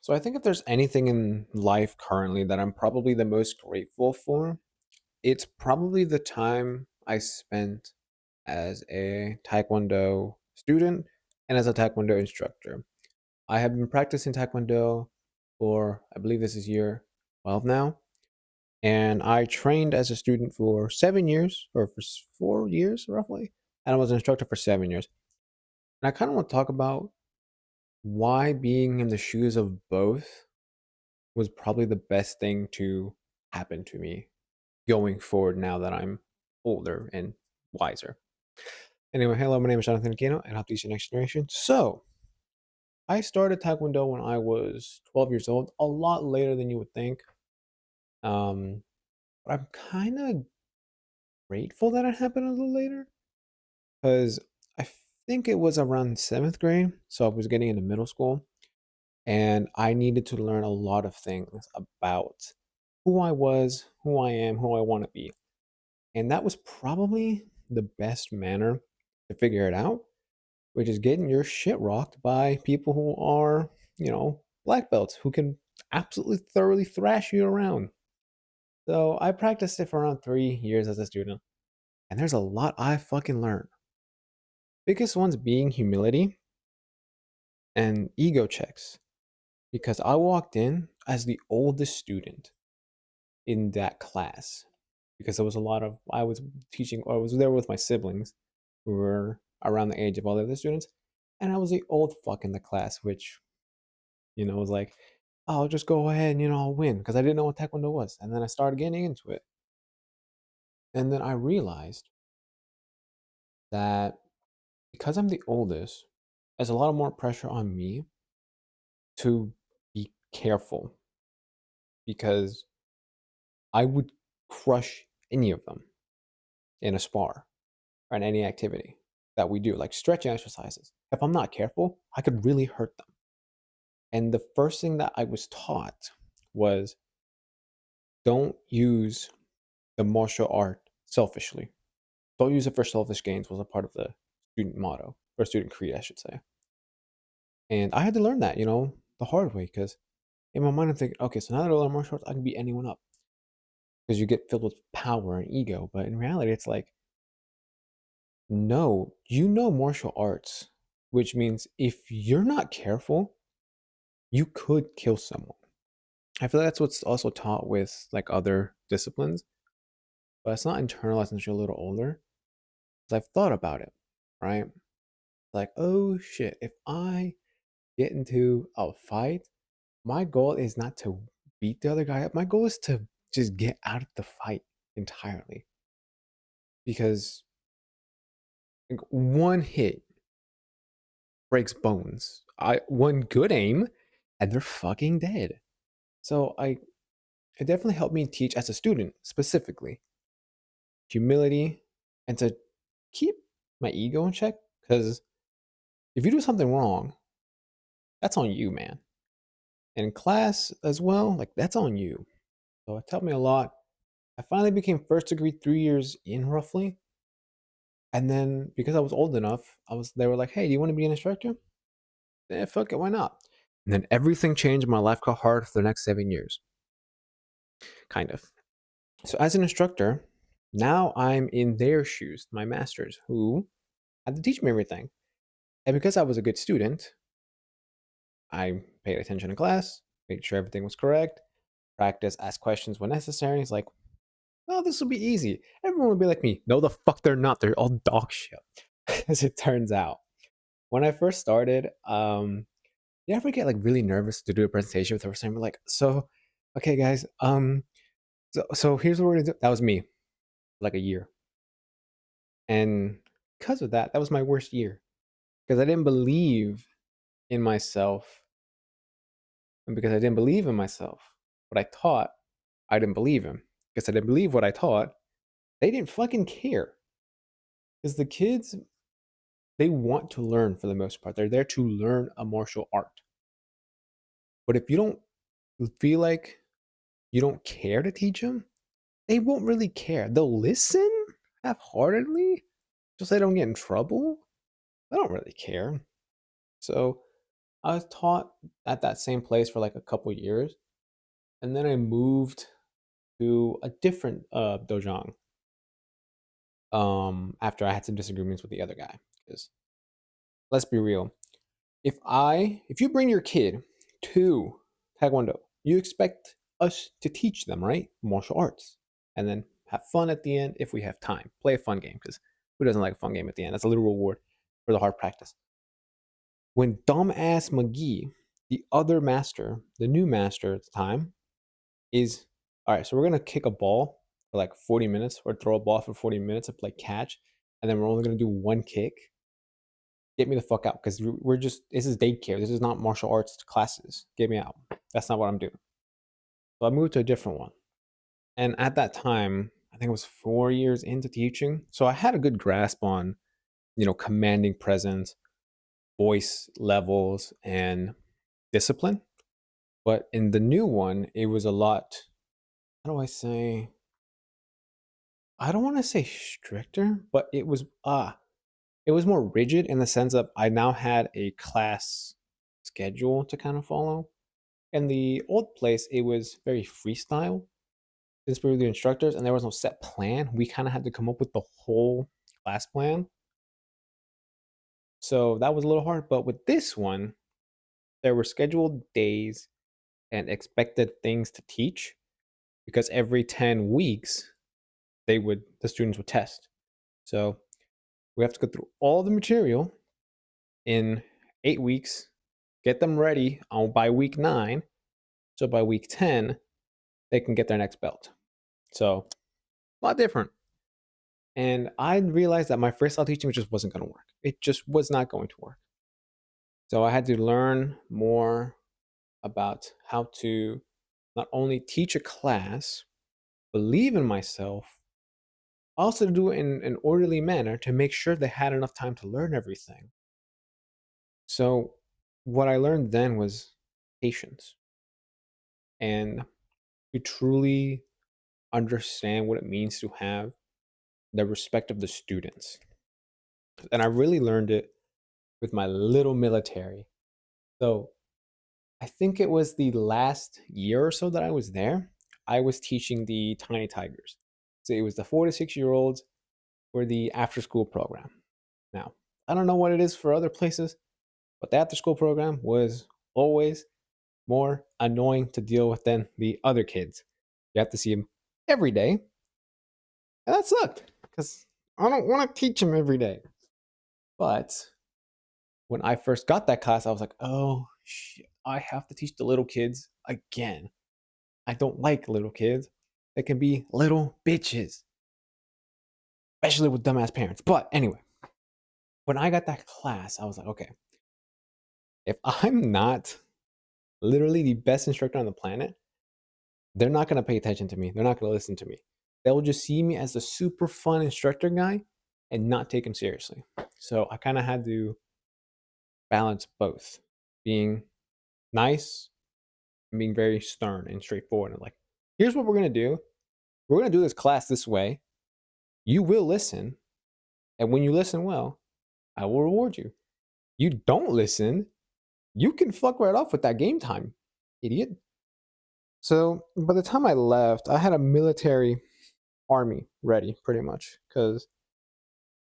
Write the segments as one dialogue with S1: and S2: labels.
S1: So I think if there's anything in life currently that I'm probably the most grateful for, it's probably the time I spent as a Taekwondo student and as a Taekwondo instructor. I have been practicing Taekwondo for, I believe this is year 12 now, and I trained as a student for 7 years, or for 4 years roughly, and I was an instructor for 7 years. And I kind of want to talk about why being in the shoes of both was probably the best thing to happen to me going forward now that I'm older and wiser. Anyway, hello, my name is Jonathan Aquino, and I help teach the next generation. So, I started Taekwondo when I was 12 years old, a lot later than you would think. Um, but I'm kind of grateful that it happened a little later because I think it was around seventh grade. So, I was getting into middle school, and I needed to learn a lot of things about who I was, who I am, who I want to be. And that was probably the best manner to figure it out, which is getting your shit rocked by people who are, black belts who can absolutely thoroughly thrash you around. So I practiced it for around 3 years as a student, and there's a lot I fucking learned. Biggest ones being humility and ego checks, because I walked in as the oldest student in that class because there was a lot of I was teaching or I was there with my siblings who were around the age of all the other students, and I was the old fuck in the class, which was like, oh, I'll just go ahead and I'll win because I didn't know what Taekwondo was, and then I started getting into it, and then I realized that because I'm the oldest, there's a lot of more pressure on me to be careful because I would crush any of them in a spar or in any activity that we do, like stretching exercises. If I'm not careful, I could really hurt them. And the first thing that I was taught was don't use the martial art selfishly. Don't use it for selfish gains was a part of the student motto, or student creed, I should say. And I had to learn that, the hard way, because in my mind I'm thinking, okay, so now that I learn martial arts, I can beat anyone up. Because you get filled with power and ego. But in reality, it's like, no, martial arts, which means if you're not careful, you could kill someone. I feel like that's what's also taught with like other disciplines, but it's not internalized until you're a little older. Because I've thought about it, right? Like, oh shit, if I get into a fight, my goal is not to beat the other guy up. My goal is to just get out of the fight entirely. Because like, one hit breaks bones. One good aim, and they're fucking dead. So it definitely helped me teach as a student specifically humility and to keep my ego in check. Because if you do something wrong, that's on you, man. And in class as well, like that's on you. So it taught me a lot. I finally became first degree 3 years in roughly. And then because I was old enough, they were like, hey, do you want to be an instructor? Yeah, fuck it, why not? And then everything changed. My life got hard for the next 7 years. Kind of. So as an instructor, now I'm in their shoes, my masters, who had to teach me everything. And because I was a good student, I paid attention in class, made sure everything was correct, practice, ask questions when necessary. It's like, oh, this will be easy. Everyone will be like me. No, the fuck they're not. They're all dog shit. As it turns out. When I first started, you ever get like really nervous to do a presentation with the first time? You're like, so, okay, guys, so here's what we're gonna do. That was me, like a year. And because of that, that was my worst year. Because I didn't believe in myself. And because I didn't believe in myself, what I taught, I didn't believe in. Because I didn't believe what I taught, they didn't fucking care. Because the kids, they want to learn for the most part. They're there to learn a martial art. But if you don't feel like you don't care to teach them, they won't really care. They'll listen half heartedly, just so they don't get in trouble. They don't really care. So I was taught at that same place for like a couple years, and then I moved to a different dojang after I had some disagreements with the other guy. Because let's be real, if you bring your kid to Taekwondo, you expect us to teach them, right? Martial arts. And then have fun at the end if we have time. Play a fun game, because who doesn't like a fun game at the end? That's a little reward for the hard practice. When dumbass McGee, the other master, the new master at the time, is all right, so we're gonna kick a ball for like 40 minutes or throw a ball for 40 minutes and play catch, and then we're only gonna do one kick. Get me the fuck out, because we're just, this is daycare. This is not martial arts classes. Get me out. That's not what I'm doing. So I moved to a different one. And at that time, I think it was 4 years into teaching. So I had a good grasp on, commanding presence, voice levels, and discipline. But in the new one, it was a lot, how do I say? I don't want to say stricter, but it was more rigid in the sense of I now had a class schedule to kind of follow. In the old place, it was very freestyle since we were the instructors and there was no set plan. We kind of had to come up with the whole class plan. So that was a little hard. But with this one, there were scheduled days and expected things to teach because every 10 weeks, the students would test. So we have to go through all the material in 8 weeks, get them ready by week 9. So by week 10, they can get their next belt. So a lot different. And I realized that my freestyle teaching just wasn't going to work. It just was not going to work. So I had to learn more about how to not only teach a class, believe in myself, also to do it in an orderly manner to make sure they had enough time to learn everything. So what I learned then was patience and to truly understand what it means to have the respect of the students. And I really learned it with my little military. So I think it was the last year or so that I was there. I was teaching the Tiny Tigers. So it was the 4 to 6 year olds for the after school program. Now, I don't know what it is for other places, but the after school program was always more annoying to deal with than the other kids. You have to see them every day. And that sucked because I don't want to teach them every day. But when I first got that class, I was like, oh shit, I have to teach the little kids again. I don't like little kids. They can be little bitches, especially with dumbass parents. But anyway, when I got that class, I was like, okay, if I'm not literally the best instructor on the planet, they're not going to pay attention to me. They're not going to listen to me. They'll just see me as the super fun instructor guy and not take him seriously. So I kind of had to balance both being nice and being very stern and straightforward. And like, here's what we're going to do. We're going to do this class this way. You will listen. And when you listen well, I will reward you. You don't listen, you can fuck right off with that game time, idiot. So by the time I left, I had a military army ready pretty much. Because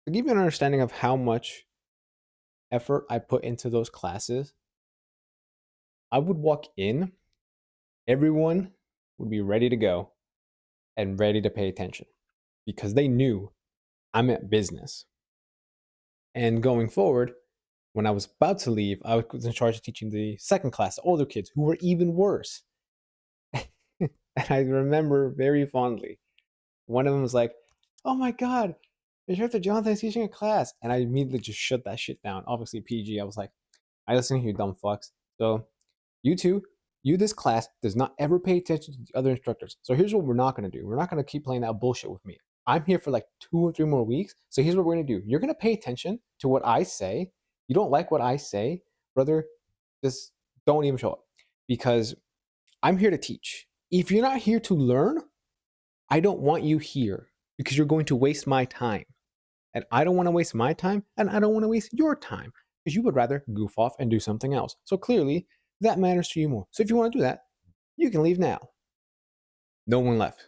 S1: to give you an understanding of how much effort I put into those classes, I would walk in, everyone would be ready to go and ready to pay attention because they knew I'm at business. And going forward, when I was about to leave, I was in charge of teaching the second class, the older kids, who were even worse. And I remember very fondly, one of them was like, oh my God, Instructor Jonathan is teaching a class. And I immediately just shut that shit down. Obviously, PG. I was like, I listen to you dumb fucks. So, you two, this class does not ever pay attention to the other instructors. So, here's what we're not going to do. We're not going to keep playing that bullshit with me. I'm here for like 2 or 3 more weeks. So, here's what we're going to do. You're going to pay attention to what I say. You don't like what I say, brother, just don't even show up because I'm here to teach. If you're not here to learn, I don't want you here because you're going to waste my time. And I don't want to waste my time and I don't want to waste your time. because you would rather goof off and do something else. So clearly, that matters to you more. So if you want to do that, you can leave now. No one left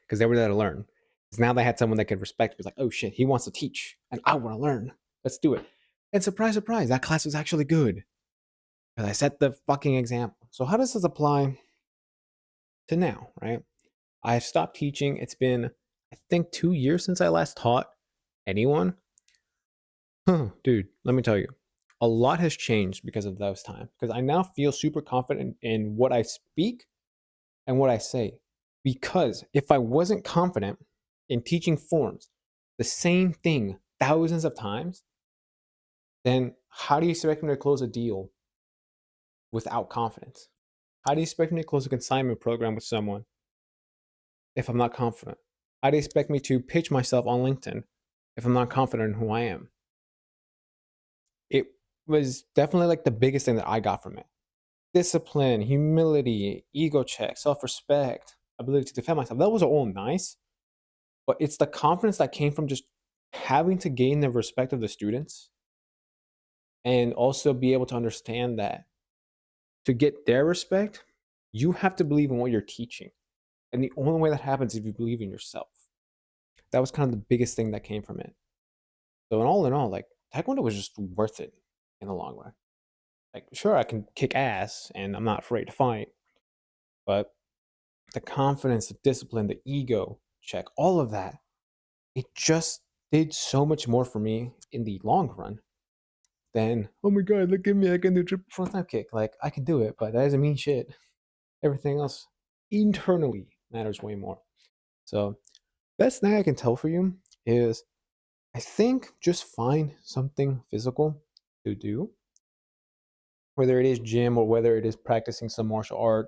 S1: because they were there to learn. Because now they had someone that could respect. It was like, oh shit, he wants to teach, and I want to learn. Let's do it. And surprise, surprise, that class was actually good because I set the fucking example. So how does this apply to now? Right? I've stopped teaching. It's been, I think, 2 years since I last taught anyone. Dude, let me tell you, a lot has changed because of those times. Because I now feel super confident in what I speak and what I say. Because if I wasn't confident in teaching forms the same thing thousands of times, then how do you expect me to close a deal without confidence? How do you expect me to close a consignment program with someone if I'm not confident? How do you expect me to pitch myself on LinkedIn if I'm not confident in who I am? It was definitely like the biggest thing that I got from it. Discipline, humility, ego check, self respect, ability to defend myself. That was all nice, but it's the confidence that came from just having to gain the respect of the students and also be able to understand that to get their respect, you have to believe in what you're teaching. And the only way that happens is if you believe in yourself. That was kind of the biggest thing that came from it. So, in all, like Taekwondo was just worth it in the long run. Like, sure, I can kick ass and I'm not afraid to fight, but the confidence, the discipline, the ego check, all of that, it just did so much more for me in the long run than, oh my God, look at me, I can do triple front time kick. Like, I can do it, but that doesn't mean shit. Everything else internally matters way more. So, best thing I can tell for you is I think just find something physical to do, whether it is gym or whether it is practicing some martial art,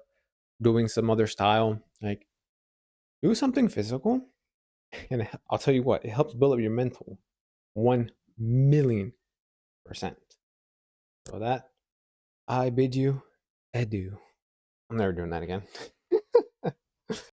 S1: doing some other style. Like, do something physical. And I'll tell you what, it helps build up your mental 1,000,000%. So that I bid you adieu. I'm never doing that again.